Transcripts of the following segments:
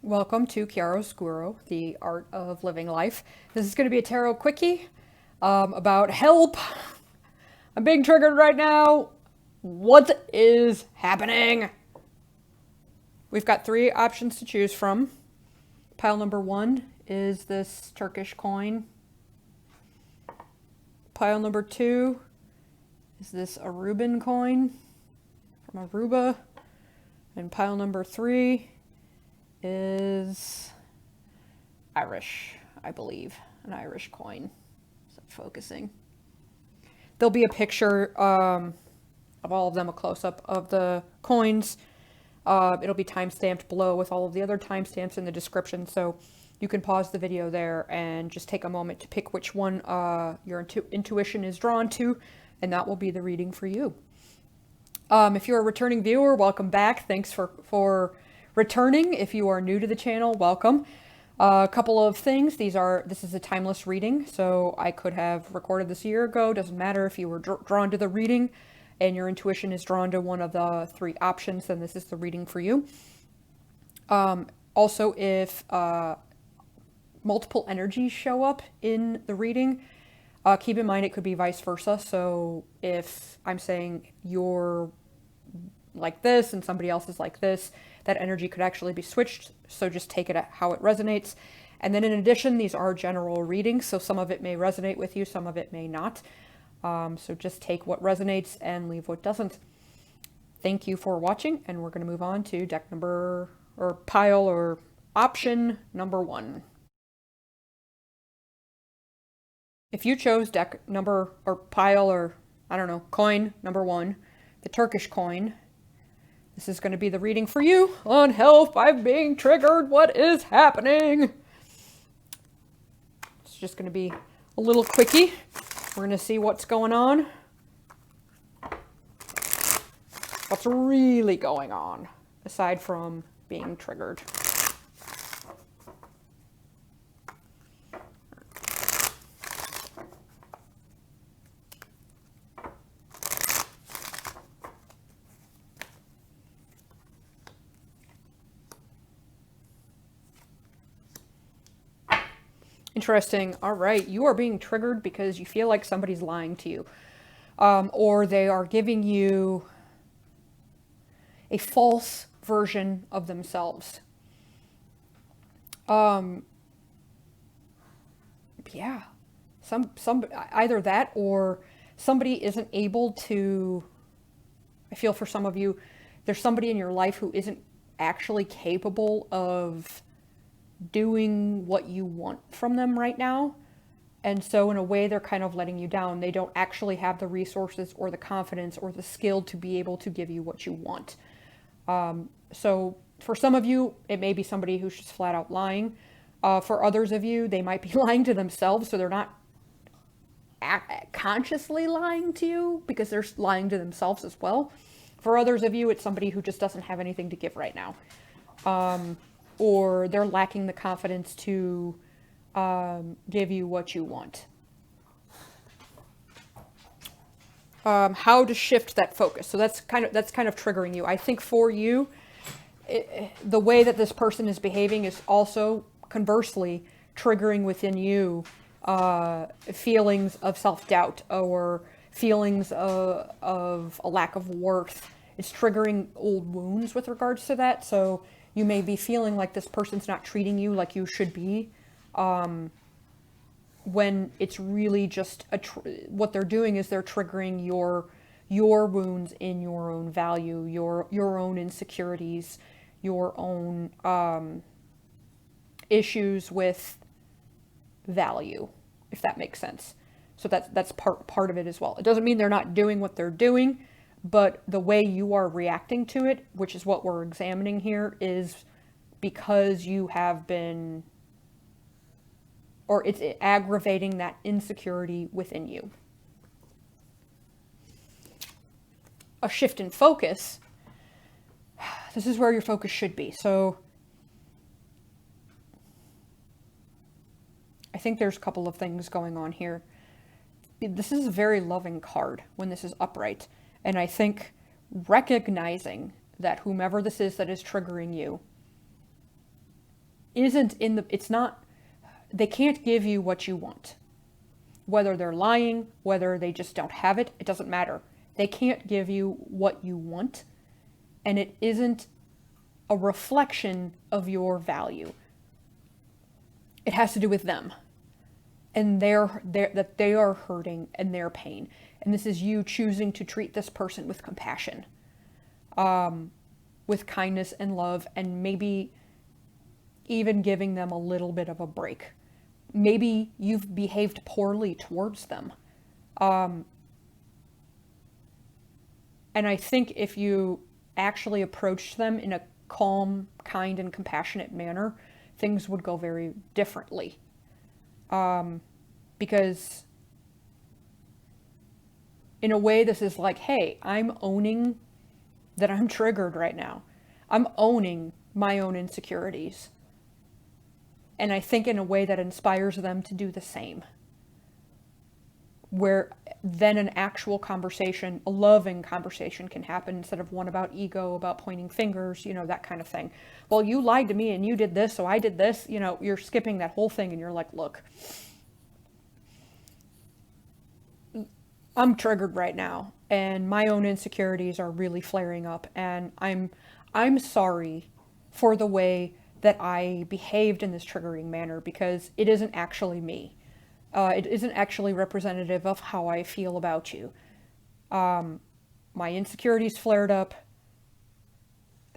Welcome to Chiaroscuro, the art of living life. This is going to be a Tarot Quickie about help. I'm being triggered right now. What is happening? We've got three options to choose from. Pile number one is this Turkish coin. Pile number two is this Aruban coin from Aruba. And pile number three is Irish, I believe, an Irish coin. Is that focusing? There'll be a picture of all of them, a close-up of the coins. It'll be time-stamped below with all of the other timestamps in the description, so you can pause the video there and just take a moment to pick which one your intuition is drawn to, and that will be the reading for you. If you're a returning viewer, welcome back. Thanks for returning. If you are new to the channel, welcome. A couple of things. This is a timeless reading, so I could have recorded this a year ago. Doesn't matter if you were drawn to the reading and your intuition is drawn to one of the three options, then this is the reading for you. Also, if multiple energies show up in the reading, keep in mind it could be vice versa. So if I'm saying you're like this and somebody else is like this, that energy could actually be switched, so just take it how it resonates. And then in addition, these are general readings, so some of it may resonate with you, some of it may not. So just take what resonates and leave what doesn't. Thank you for watching, and we're going to move on to deck number, or pile, or option number one. If you chose deck number, or pile, or I don't know, coin number one, the Turkish coin, this is going to be the reading for you on help. I'm being triggered. What is happening? It's just going to be a little quickie. We're going to see what's going on. What's really going on, aside from being triggered. Interesting. All right. You are being triggered because you feel like somebody's lying to you. Or they are giving you a false version of themselves. Yeah. Either that or somebody isn't able to, I feel for some of you, there's somebody in your life who isn't actually capable of doing what you want from them right now. And so in a way, they're kind of letting you down. They don't actually have the resources or the confidence or the skill to be able to give you what you want. So for some of you, it may be somebody who's just flat out lying. For others of you, they might be lying to themselves, so they're not consciously lying to you because they're lying to themselves as well. For others of you, it's somebody who just doesn't have anything to give right now. Or they're lacking the confidence to give you what you want. How to shift that focus. So that's kind of triggering you. I think for you, the way that this person is behaving is also conversely triggering within you feelings of self-doubt or feelings of a lack of worth. It's triggering old wounds with regards to that. So you may be feeling like this person's not treating you like you should be, when it's really just what they're doing is they're triggering your wounds in your own value, your own insecurities, your own issues with value, if that makes sense. So that's part of it as well. It doesn't mean they're not doing what they're doing, but the way you are reacting to it, which is what we're examining here, is because you have been, or it's aggravating that insecurity within you. A shift in focus. This is where your focus should be. So I think there's a couple of things going on here. This is a very loving card when this is upright. And I think recognizing that whomever this is that is triggering you isn't in the, it's not, they can't give you what you want. Whether they're lying, whether they just don't have it, it doesn't matter. They can't give you what you want, and it isn't a reflection of your value. It has to do with them, and that they are hurting and their pain. And this is you choosing to treat this person with compassion, with kindness and love, and maybe even giving them a little bit of a break. Maybe you've behaved poorly towards them. And I think if you actually approached them in a calm, kind, and compassionate manner, things would go very differently. Because in a way, this is like, hey, I'm owning that I'm triggered right now. I'm owning my own insecurities. And I think in a way that inspires them to do the same. Where then an actual conversation, a loving conversation can happen instead of one about ego, about pointing fingers, that kind of thing. Well, you lied to me and you did this, so I did this. You're skipping that whole thing and you're like, look, I'm triggered right now and my own insecurities are really flaring up, and I'm sorry for the way that I behaved in this triggering manner, because it isn't actually me. It isn't actually representative of how I feel about you. My insecurities flared up.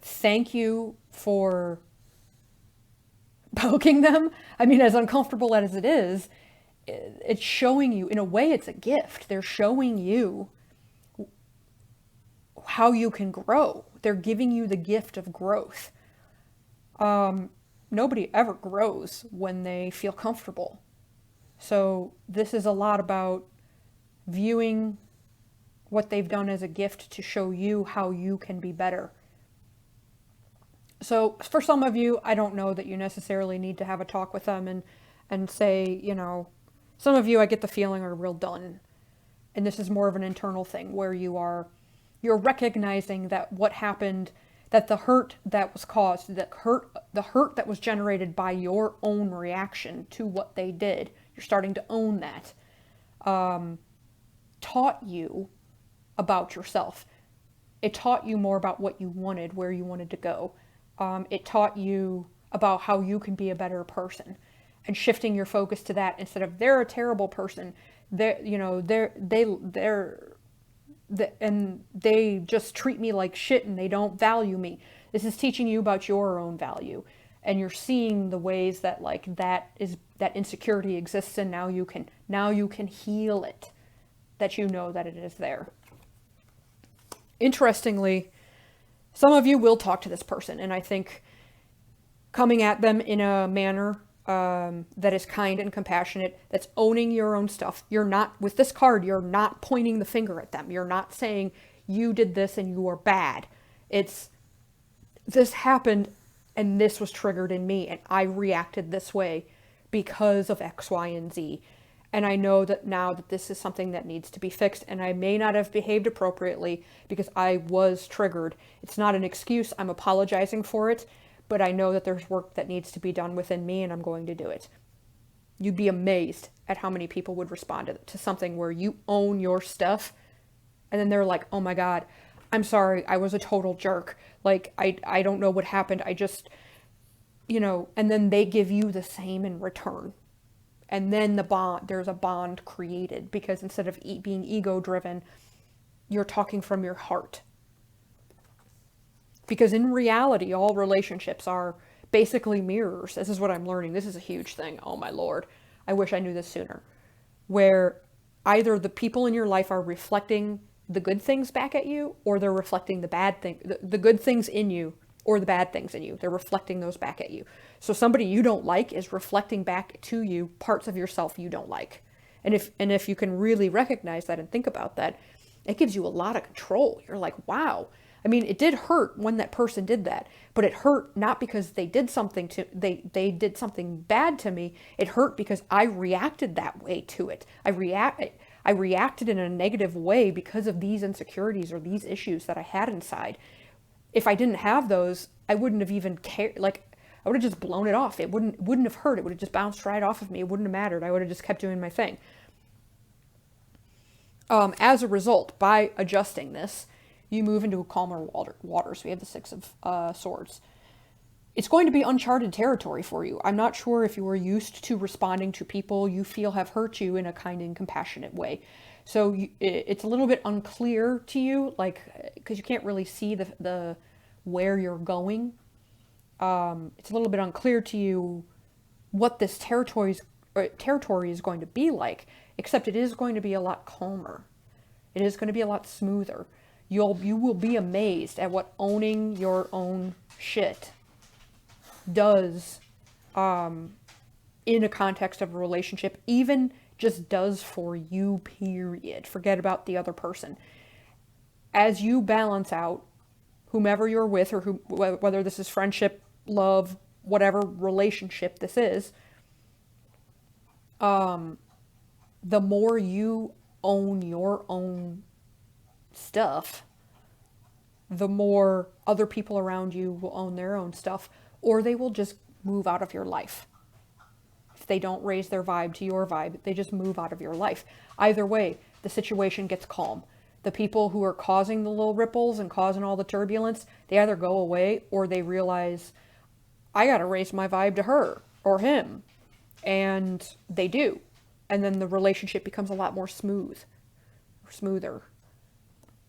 Thank you for poking them. I mean, as uncomfortable as it is, it's showing you, in a way, it's a gift. They're showing you how you can grow. They're giving you the gift of growth. Nobody ever grows when they feel comfortable. So this is a lot about viewing what they've done as a gift to show you how you can be better. So for some of you, I don't know that you necessarily need to have a talk with them and say, some of you, I get the feeling, are real done. And this is more of an internal thing where you're recognizing that what happened, that the hurt that was caused, the hurt that was generated by your own reaction to what they did, you're starting to own that, taught you about yourself. It taught you more about what you wanted, where you wanted to go. It taught you about how you can be a better person, and shifting your focus to that instead of they're a terrible person. And they just treat me like shit and they don't value me. This is teaching you about your own value, and you're seeing the ways that that insecurity exists, and now you can heal it, that you know that it is there. Interestingly, some of you will talk to this person, and I think coming at them in a manner that is kind and compassionate, that's owning your own stuff. You're not, with this card, you're not pointing the finger at them. You're not saying you did this and you are bad. It's, this happened and this was triggered in me and I reacted this way because of X, Y, and Z. And I know that now that this is something that needs to be fixed, and I may not have behaved appropriately because I was triggered. It's not an excuse. I'm apologizing for it. But I know that there's work that needs to be done within me, and I'm going to do it. You'd be amazed at how many people would respond to something where you own your stuff, and then they're like, oh my God, I'm sorry, I was a total jerk. Like, I don't know what happened. I just, and then they give you the same in return. And then there's a bond created, because instead of being ego-driven, you're talking from your heart. Because in reality, all relationships are basically mirrors. This is what I'm learning. This is a huge thing. Oh my Lord. I wish I knew this sooner. Where either the people in your life are reflecting the good things back at you, or they're reflecting the bad thing, the good things in you, or the bad things in you. They're reflecting those back at you. So somebody you don't like is reflecting back to you parts of yourself you don't like. And if you can really recognize that and think about that, it gives you a lot of control. You're like, wow. I mean, it did hurt when that person did that, but it hurt not because they did something they did something bad to me. It hurt because I reacted that way to it. I reacted in a negative way because of these insecurities or these issues that I had inside. If I didn't have those, I wouldn't have even cared. Like, I would have just blown it off. It wouldn't have hurt. It would have just bounced right off of me. It wouldn't have mattered. I would have just kept doing my thing. As a result, by adjusting this, you move into a calmer waters. We have the Six of Swords. It's going to be uncharted territory for you. I'm not sure if you are used to responding to people you feel have hurt you in a kind and compassionate way. So it's a little bit unclear to you, like, because you can't really see the where you're going. It's a little bit unclear to you what this territory is going to be like, except it is going to be a lot calmer. It is going to be a lot smoother. You will be amazed at what owning your own shit does in a context of a relationship, even just does for you, period. Forget about the other person. As you balance out whomever you're with, or whether this is friendship, love, whatever relationship this is, the more you own your own stuff, the more other people around you will own their own stuff, or they will just move out of your life. If they don't raise their vibe to your vibe, they just move out of your life. Either way, the situation gets calm. The people who are causing the little ripples and causing all the turbulence, they either go away or they realize, I gotta raise my vibe to her or him. And they do. And then the relationship becomes a lot more smoother.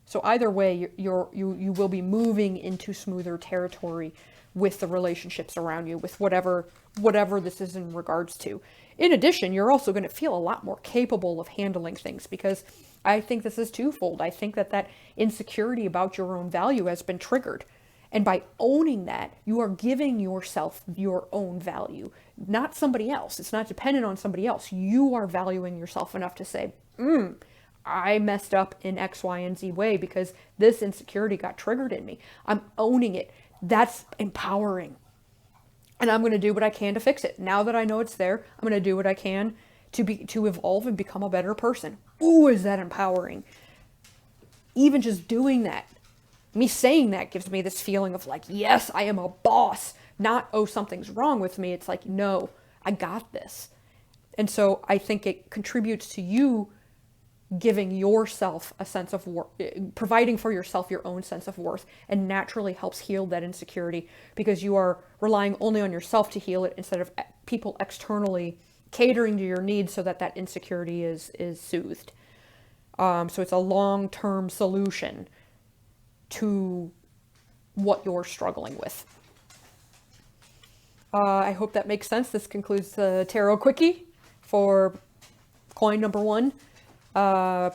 So either way, you will be moving into smoother territory with the relationships around you, with whatever this is in regards to. In addition, you're also going to feel a lot more capable of handling things, because I think this is twofold. I think that insecurity about your own value has been triggered. And by owning that, you are giving yourself your own value, not somebody else. It's not dependent on somebody else. You are valuing yourself enough to say, I messed up in X, Y, and Z way because this insecurity got triggered in me. I'm owning it. That's empowering. And I'm going to do what I can to fix it. Now that I know it's there, I'm going to do what I can to evolve and become a better person. Ooh, is that empowering? Even just doing that, me saying that gives me this feeling of like, yes, I am a boss. Not, oh, something's wrong with me. It's like, no, I got this. And so I think it contributes to you giving yourself a sense of worth, providing for yourself your own sense of worth, and naturally helps heal that insecurity, because you are relying only on yourself to heal it instead of people externally catering to your needs so that insecurity is soothed. So it's a long-term solution to what you're struggling with. I hope that makes sense. This concludes the Tarot Quickie for coin number 1.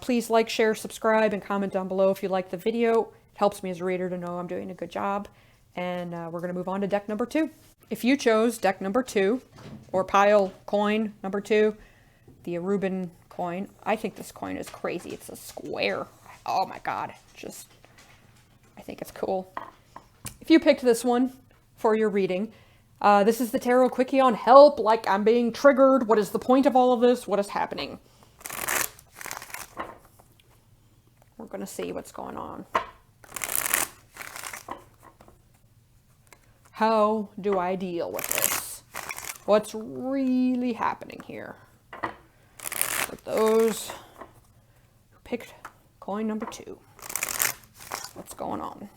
Please like, share, subscribe, and comment down below if you like the video. It helps me as a reader to know I'm doing a good job. And we're going to move on to deck number 2. If you chose deck number 2, or pile coin number 2, the Aruban coin, I think this coin is crazy. It's a square. Oh my god. I think it's cool. If you picked this one for your reading, this is the Tarot Quickie on help. Like, I'm being triggered. What is the point of all of this? What is happening? We're going to see what's going on. How do I deal with this? What's really happening here? With those who picked coin number 2. What's going on?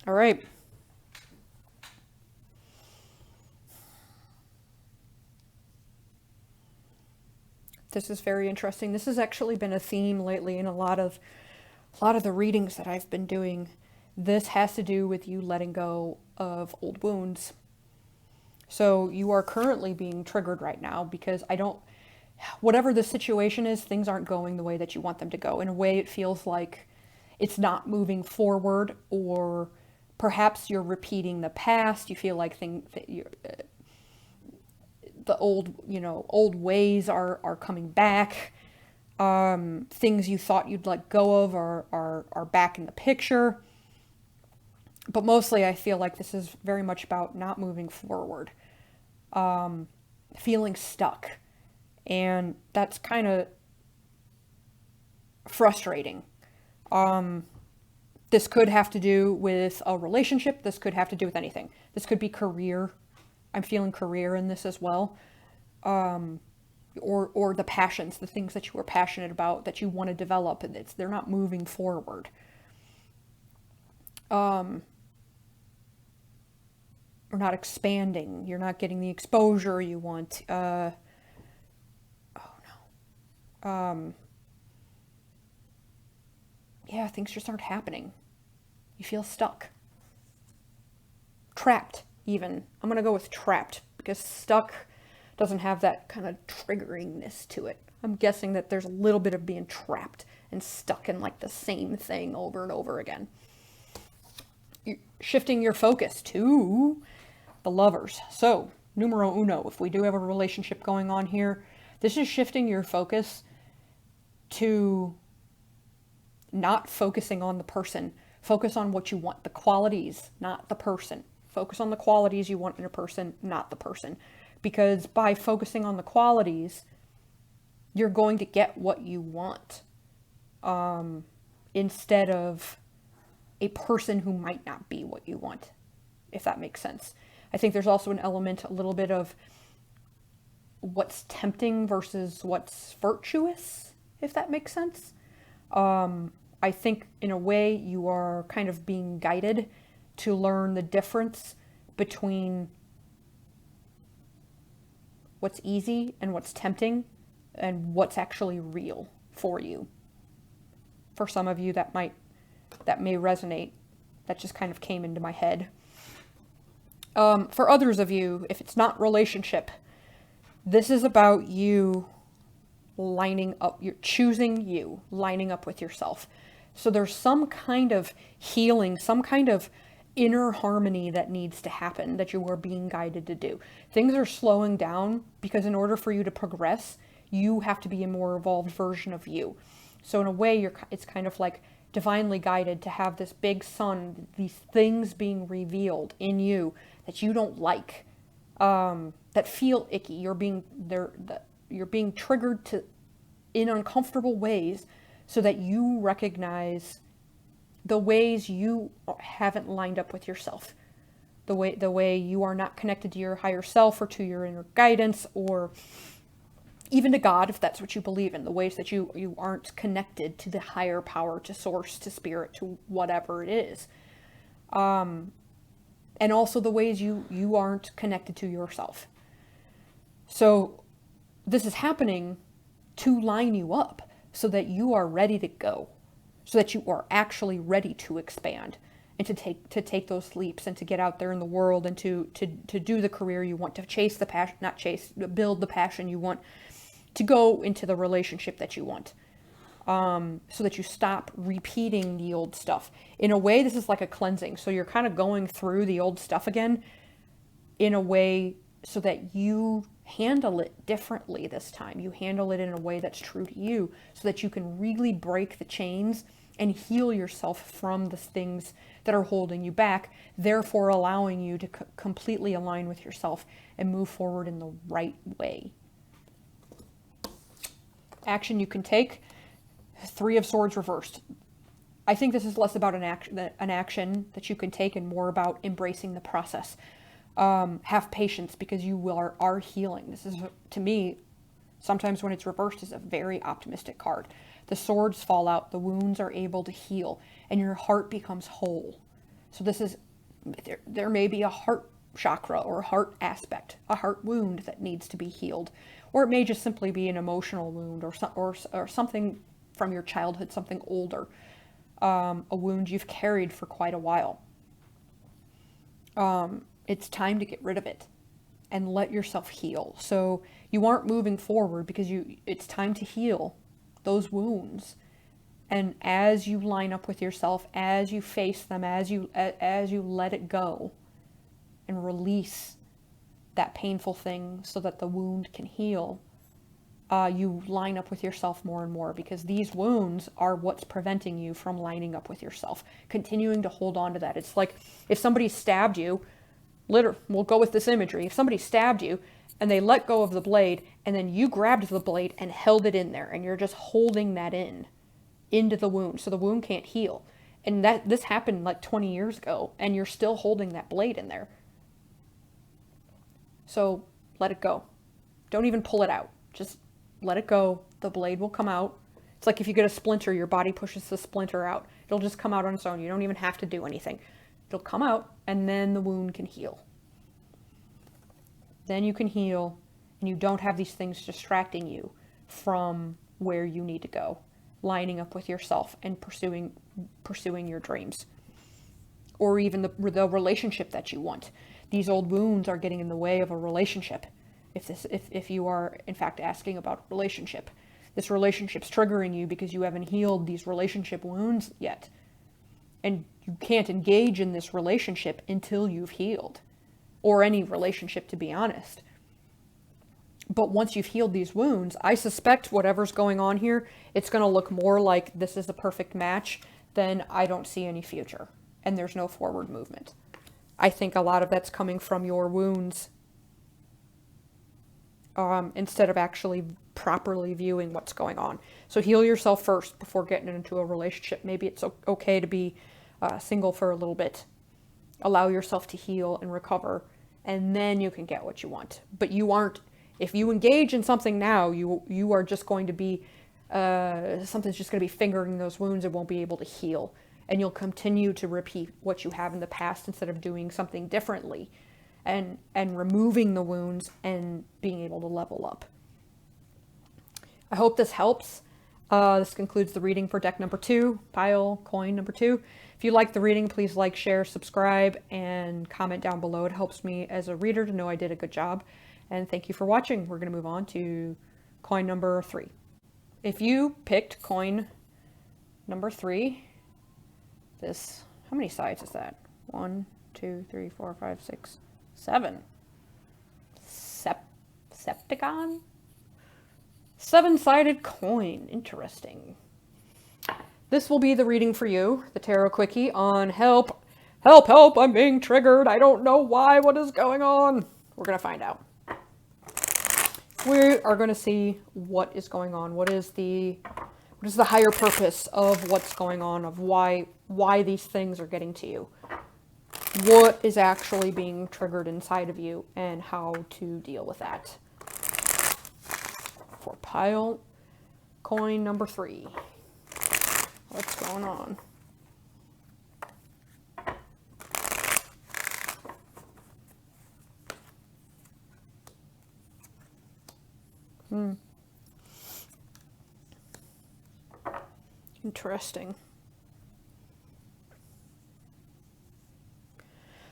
All right. This is very interesting. This has actually been a theme lately in a lot of the readings that I've been doing. This has to do with you letting go of old wounds. So you are currently being triggered right now because whatever the situation is, things aren't going the way that you want them to go. In a way, it feels like it's not moving forward, or perhaps you're repeating the past. You feel like the old ways are coming back. Things you thought you'd let go of are back in the picture. But mostly I feel like this is very much about not moving forward, feeling stuck. And that's kind of frustrating. This could have to do with a relationship. This could have to do with anything. This could be career. I'm feeling career in this as well. Or the passions, the things that you are passionate about, that you want to develop, and they're not moving forward. Or not expanding. You're not getting the exposure you want. Yeah, things just aren't happening. You feel stuck. Trapped, even. I'm going to go with trapped, because stuck doesn't have that kind of triggeringness to it. I'm guessing that there's a little bit of being trapped and stuck in like the same thing over and over again. You're shifting your focus to the Lovers. So, numero uno, if we do have a relationship going on here, this is shifting your focus to not focusing on the person. Focus on what you want, the qualities, not the person. Focus on the qualities you want in a person, not the person. Because by focusing on the qualities, you're going to get what you want. Instead of a person who might not be what you want, if that makes sense. I think there's also an element, a little bit of what's tempting versus what's virtuous, if that makes sense. I think in a way you are kind of being guided to learn the difference between what's easy and what's tempting and what's actually real for you. For some of you that may resonate. That just kind of came into my head. For others of you, if it's not relationship, this is about you lining up, you're choosing you, lining up with yourself. So there's some kind of healing, some kind of inner harmony that needs to happen, that you are being guided to do. Things are slowing down because in order for you to progress, you have to be a more evolved version of you. So in a way, it's kind of like divinely guided to have this big sun, these things being revealed in you that you don't like, that feel icky. You're being triggered in uncomfortable ways, so that you recognize the ways you haven't lined up with yourself, the way you are not connected to your higher self or to your inner guidance, or even to God, if that's what you believe in, the ways that you aren't connected to the higher power, to source, to spirit, to whatever it is. And also the ways you aren't connected to yourself. So this is happening to line you up so that you are ready to go, so that you are actually ready to expand and to take those leaps and to get out there in the world and to do the career you want, to chase the passion, build the passion you want, to go into the relationship that you want, so that you stop repeating the old stuff. In a way, this is like a cleansing. So you're kind of going through the old stuff again in a way so that you handle it differently this time. You handle it in a way that's true to you, so that you can really break the chains and heal yourself from the things that are holding you back, therefore allowing you to completely align with yourself and move forward in the right way. Action you can take. 3 of Swords reversed. I think this is less about an action that you can take and more about embracing the process. Have patience, because you are healing. This is, to me, sometimes when it's reversed, is a very optimistic card. The swords fall out, the wounds are able to heal, and your heart becomes whole. So this is, there may be a heart chakra or a heart aspect, a heart wound that needs to be healed. Or it may just simply be an emotional wound or something from your childhood, something older, a wound you've carried for quite a while. It's time to get rid of it and let yourself heal. So you aren't moving forward because it's time to heal those wounds. And as you line up with yourself, as you face them, as you let it go and release that painful thing so that the wound can heal, you line up with yourself more and more, because these wounds are what's preventing you from lining up with yourself, continuing to hold on to that. It's like if somebody stabbed you, we'll go with this imagery. If somebody stabbed you and they let go of the blade and then you grabbed the blade and held it in there and you're just holding that in, into the wound, so the wound can't heal. And this happened like 20 years ago, and you're still holding that blade in there. So let it go. Don't even pull it out. Just let it go. The blade will come out. It's like if you get a splinter, your body pushes the splinter out. It'll just come out on its own. You don't even have to do anything. It'll come out, and then the wound can heal. Then you can heal, and you don't have these things distracting you from where you need to go, lining up with yourself and pursuing your dreams, or even the relationship that you want. These old wounds are getting in the way of a relationship. If you are in fact asking about relationship, this relationship's triggering you because you haven't healed these relationship wounds yet, and you can't engage in this relationship until you've healed, or any relationship, to be honest. But once you've healed these wounds, I suspect whatever's going on here, it's going to look more like this is a perfect match than I don't see any future and there's no forward movement. I think a lot of that's coming from your wounds, instead of actually properly viewing what's going on. So heal yourself first before getting into a relationship. Maybe it's okay to be single for a little bit. Allow yourself to heal and recover, and then you can get what you want. But you aren't, if you engage in something now, you are just going to be, something's just going to be fingering those wounds and won't be able to heal. And you'll continue to repeat what you have in the past instead of doing something differently and removing the wounds and being able to level up. I hope this helps. This concludes the reading for deck number 2, pile coin number 2. If you like the reading, please like, share, subscribe, and comment down below. It helps me as a reader to know I did a good job. And thank you for watching. We're going to move on to coin number 3. If you picked coin number 3, this, how many sides is that? 1, 2, 3, 4, 5, 6, 7. Septicon? 7-sided coin. Interesting. This will be the reading for you, the Tarot Quickie, on help, help, help, I'm being triggered. I don't know why. What is going on? We're going to find out. We are going to see what is going on. What is the higher purpose of what's going on, of why these things are getting to you. What is actually being triggered inside of you and how to deal with that. For pile coin number 3. What's going on? Interesting.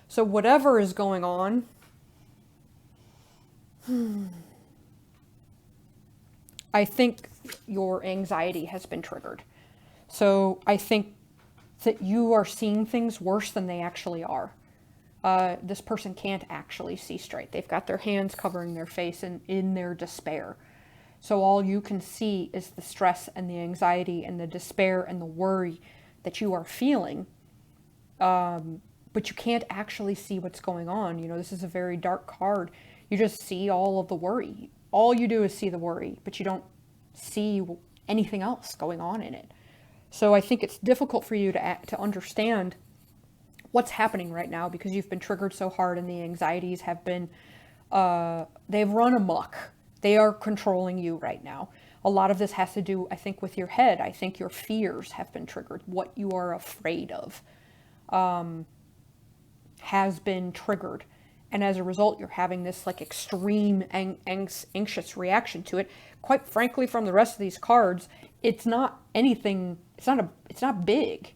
So whatever is going on, I think your anxiety has been triggered. So I think that you are seeing things worse than they actually are. This person can't actually see straight. They've got their hands covering their face in their despair. So all you can see is the stress and the anxiety and the despair and the worry that you are feeling. But you can't actually see what's going on. You know, this is a very dark card. You just see all of the worry. All you do is see the worry, but you don't see anything else going on in it. So I think it's difficult for you to understand what's happening right now because you've been triggered so hard and the anxieties have been, they've run amok. They are controlling you right now. A lot of this has to do, I think, with your head. I think your fears have been triggered. What you are afraid of has been triggered. And as a result, you're having this like extreme anxious reaction to it. Quite frankly, from the rest of these cards, it's not anything, it's not big,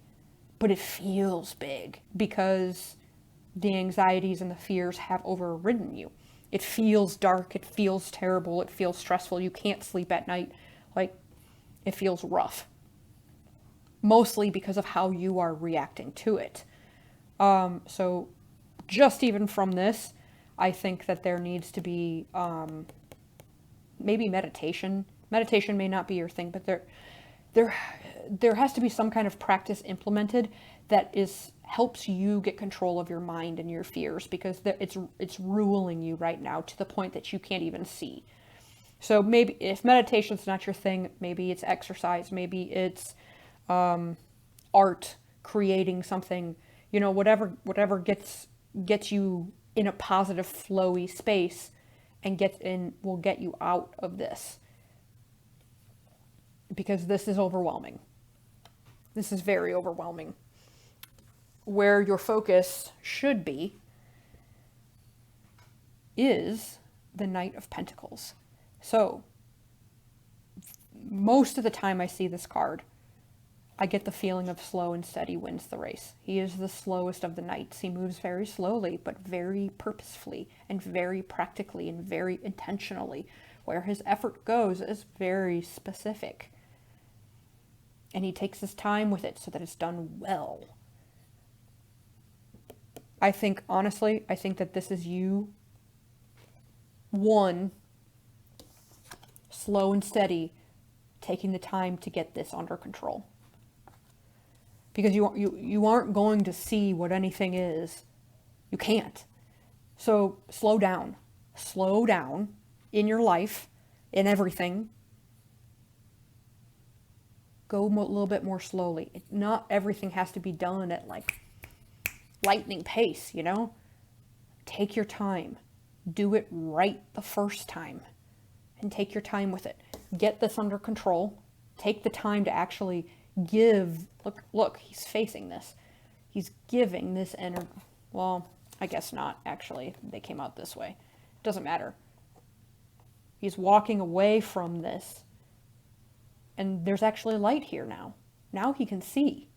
but it feels big because the anxieties and the fears have overridden you. It feels dark, it feels terrible, it feels stressful. You can't sleep at night. Like, it feels rough. Mostly because of how you are reacting to it. So just even from this, I think that there needs to be maybe meditation. Meditation may not be your thing, but there has to be some kind of practice implemented that helps you get control of your mind and your fears, because it's ruling you right now to the point that you can't even see. So maybe if meditation's not your thing, maybe it's exercise, maybe it's art, creating something, you know, whatever gets you in a positive, flowy space and will get you out of this. Because this is overwhelming. This is very overwhelming. Where your focus should be is the Knight of Pentacles. So, most of the time I see this card, I get the feeling of slow and steady wins the race. He is the slowest of the knights. He moves very slowly, but very purposefully and very practically and very intentionally. Where his effort goes is very specific. And he takes his time with it so that it's done well. I think, honestly, I think that this is you, one, slow and steady, taking the time to get this under control. Because you aren't going to see what anything is. You can't. So slow down. Slow down in your life, in everything. Go a little bit more slowly. Not everything has to be done at like lightning pace, you know? Take your time. Do it right the first time. And take your time with it. Get this under control. Take the time to actually give. Look, he's facing this. He's giving this energy. Well, I guess not, actually. They came out this way. Doesn't matter. He's walking away from this. And there's actually light here now. Now he can see.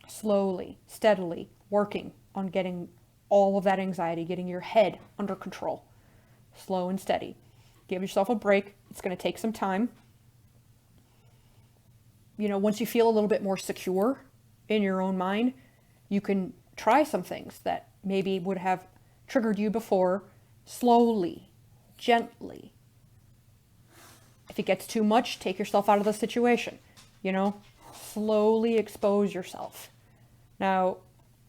Slowly, steadily, working on getting all of that anxiety, getting your head under control. Slow and steady. Give yourself a break. It's going to take some time. You know, once you feel a little bit more secure in your own mind, you can try some things that maybe would have triggered you before, slowly, gently. If it gets too much, take yourself out of the situation. You know, slowly expose yourself. Now,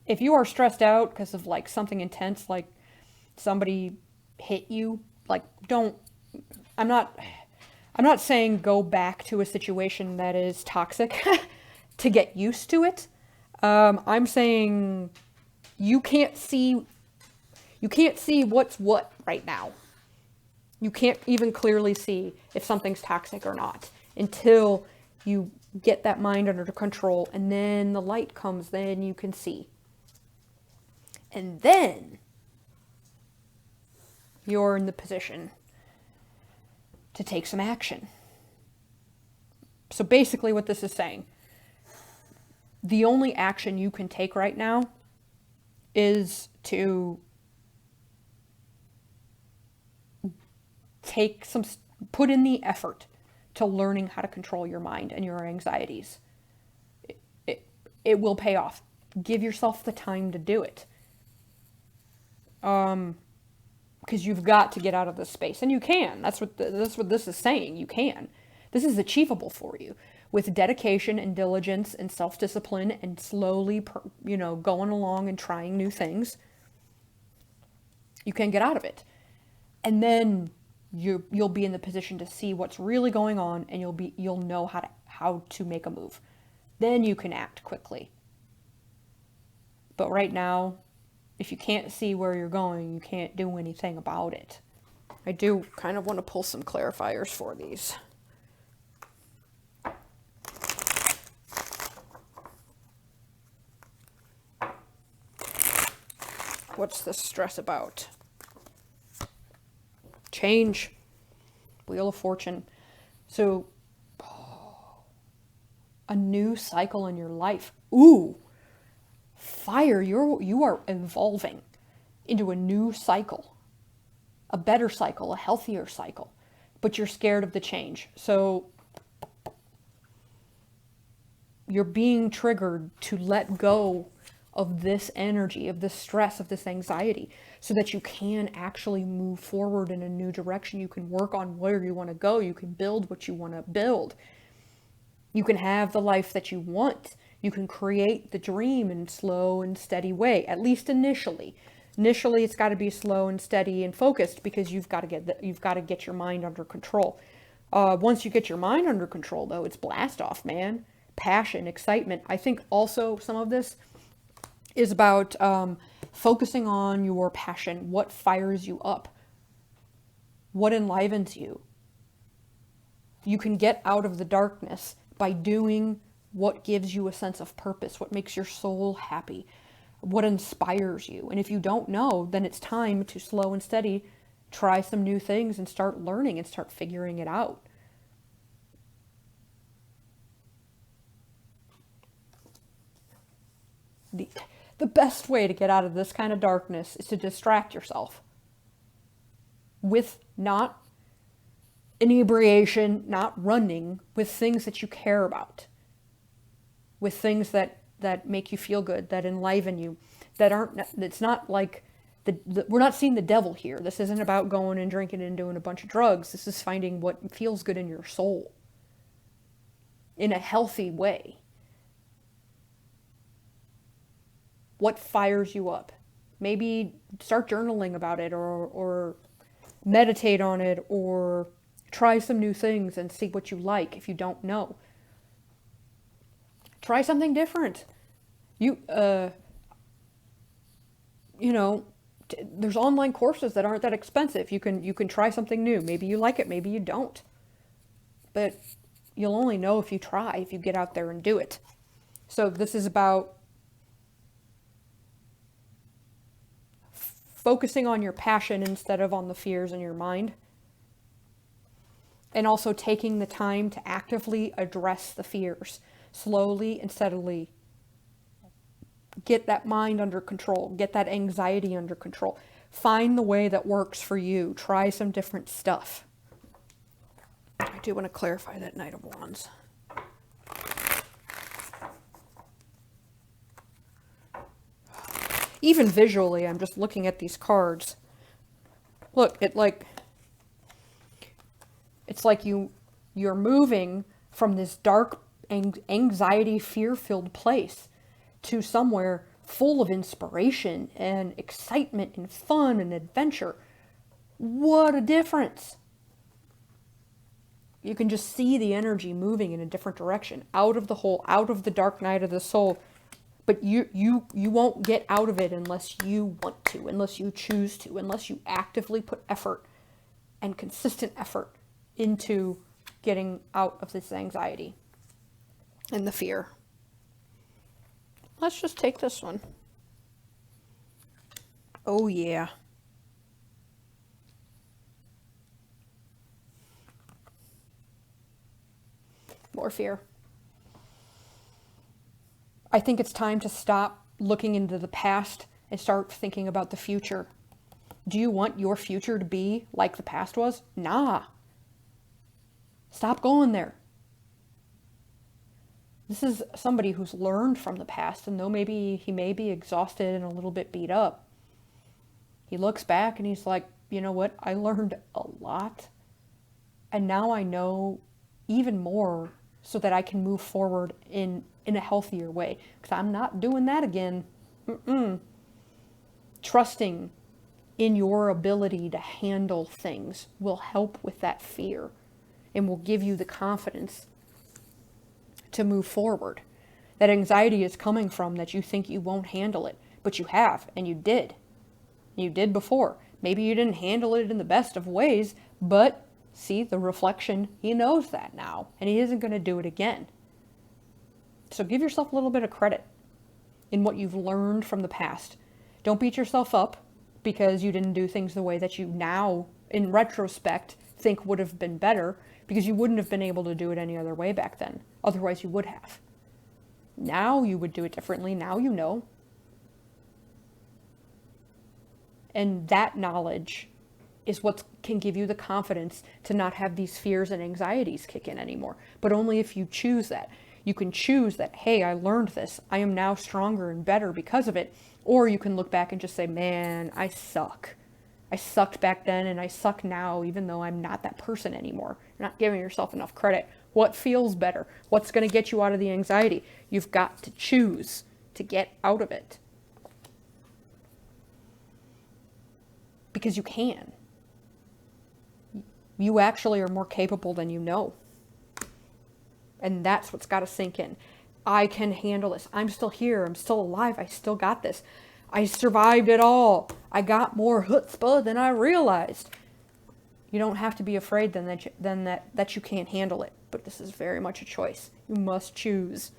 if you are stressed out because of like something intense, like somebody hit you, like I'm not saying go back to a situation that is toxic to get used to it. I'm saying you can't see what's what right now. You can't even clearly see if something's toxic or not until you get that mind under control, and then the light comes, then you can see. And then you're in the position to take some action. So basically what this is saying, the only action you can take right now is to put in the effort to learning how to control your mind and your anxieties. It will pay off. Give yourself the time to do it. Because you've got to get out of this space, and you can. That's what this is saying. You can. This is achievable for you with dedication and diligence and self-discipline and slowly, going along and trying new things. You can get out of it, and then you'll be in the position to see what's really going on, and you'll know how to make a move. Then you can act quickly. But right now, if you can't see where you're going, you can't do anything about it. I do kind of want to pull some clarifiers for these. What's the stress about? Change. Wheel of Fortune. So, a new cycle in your life. Ooh. Fire, you are evolving into a new cycle, a better cycle, a healthier cycle, but you're scared of the change. So you're being triggered to let go of this energy, of this stress, of this anxiety, so that you can actually move forward in a new direction. You can work on where you want to go. You can build what you want to build. You can have the life that you want. You can create the dream in slow and steady way, at least initially. Initially, it's got to be slow and steady and focused because you've got to get your mind under control. Once you get your mind under control, though, it's blast off, man. Passion, excitement. I think also some of this is about focusing on your passion. What fires you up? What enlivens you? You can get out of the darkness by doing what gives you a sense of purpose, what makes your soul happy, what inspires you. And if you don't know, then it's time to slow and steady try some new things and start learning and start figuring it out. The best way to get out of this kind of darkness is to distract yourself with not inebriation, not running, with things that you care about, with things that make you feel good, that enliven you, that aren't, it's not like, we're not seeing the devil here. This isn't about going and drinking and doing a bunch of drugs. This is finding what feels good in your soul in a healthy way. What fires you up? Maybe start journaling about it, or meditate on it, or try some new things and see what you like if you don't know. Try something different. You know, there's online courses that aren't that expensive. You can try something new. Maybe you like it, maybe you don't. But you'll only know if you try, if you get out there and do it. So this is about focusing on your passion instead of on the fears in your mind. And also taking the time to actively address the fears, slowly and steadily. Get that mind under control. Get that anxiety under control. Find the way that works for you. Try some different stuff. I do want to clarify that Knight of Wands. Even visually, I'm just looking at these cards. Look, it's like you're moving from this dark, anxiety, fear-filled place to somewhere full of inspiration and excitement and fun and adventure. What a difference. You can just see the energy moving in a different direction, out of the hole, out of the dark night of the soul. But you won't get out of it unless you want to, unless you choose to, unless you actively put effort and consistent effort into getting out of this anxiety and the fear. Let's just take this one. Oh yeah. More fear. I think it's time to stop looking into the past and start thinking about the future. Do you want your future to be like the past was? Nah. Stop going there. This is somebody who's learned from the past, and though maybe he may be exhausted and a little bit beat up, he looks back and he's like, you know what? I learned a lot, and now I know even more so that I can move forward in a healthier way, because I'm not doing that again. Trusting in your ability to handle things will help with that fear and will give you the confidence to move forward. That anxiety is coming from that you think you won't handle it, but you have, and you did. You did before. Maybe you didn't handle it in the best of ways, but see the reflection, he knows that now, and he isn't going to do it again. So give yourself a little bit of credit in what you've learned from the past. Don't beat yourself up because you didn't do things the way that you now, in retrospect, think would have been better, because you wouldn't have been able to do it any other way back then. Otherwise you would have. Now you would do it differently. Now you know. And that knowledge is what can give you the confidence to not have these fears and anxieties kick in anymore. But only if you choose that. You can choose that, hey, I learned this. I am now stronger and better because of it. Or you can look back and just say, man, I suck. I sucked back then and I suck now, even though I'm not that person anymore. You're not giving yourself enough credit. What feels better? What's going to get you out of the anxiety? You've got to choose to get out of it. Because you can. You actually are more capable than you know. And that's what's got to sink in. I can handle this. I'm still here. I'm still alive. I still got this. I survived it all. I got more chutzpah than I realized. You don't have to be afraid that you can't handle it. But this is very much a choice. You must choose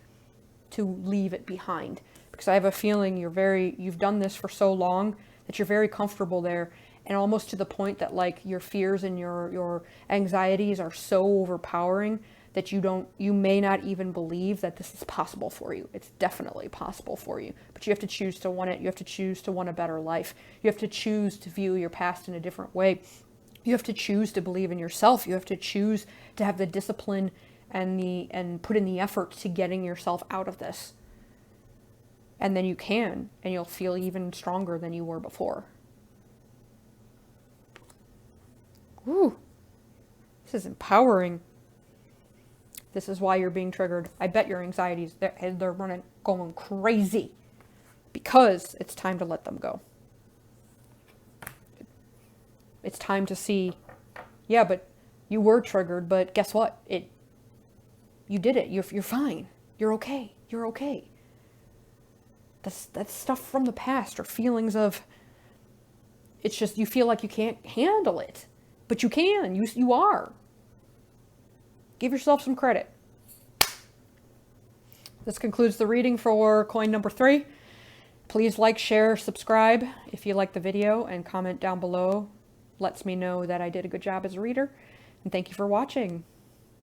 to leave it behind. Because I have a feeling you've done this for so long that you're very comfortable there. And almost to the point that like your fears and your anxieties are so overpowering that you may not even believe that this is possible for you. It's definitely possible for you, but you have to choose to want it. You have to choose to want a better life. You have to choose to view your past in a different way. You have to choose to believe in yourself. You have to choose to have the discipline and put in the effort to getting yourself out of this. And then you can, and you'll feel even stronger than you were before. Woo. This is empowering. This is why you're being triggered. I bet your anxieties, they're going crazy because it's time to let them go. It's time to see, yeah, but you were triggered, but guess what? You did it. You're fine. You're okay. You're okay. That's stuff from the past or feelings of, it's just you feel like you can't handle it, but you can. You are. Give yourself some credit. This concludes the reading for coin number 3. Please like, share, subscribe if you like the video, and comment down below. Lets me know that I did a good job as a reader. And thank you for watching.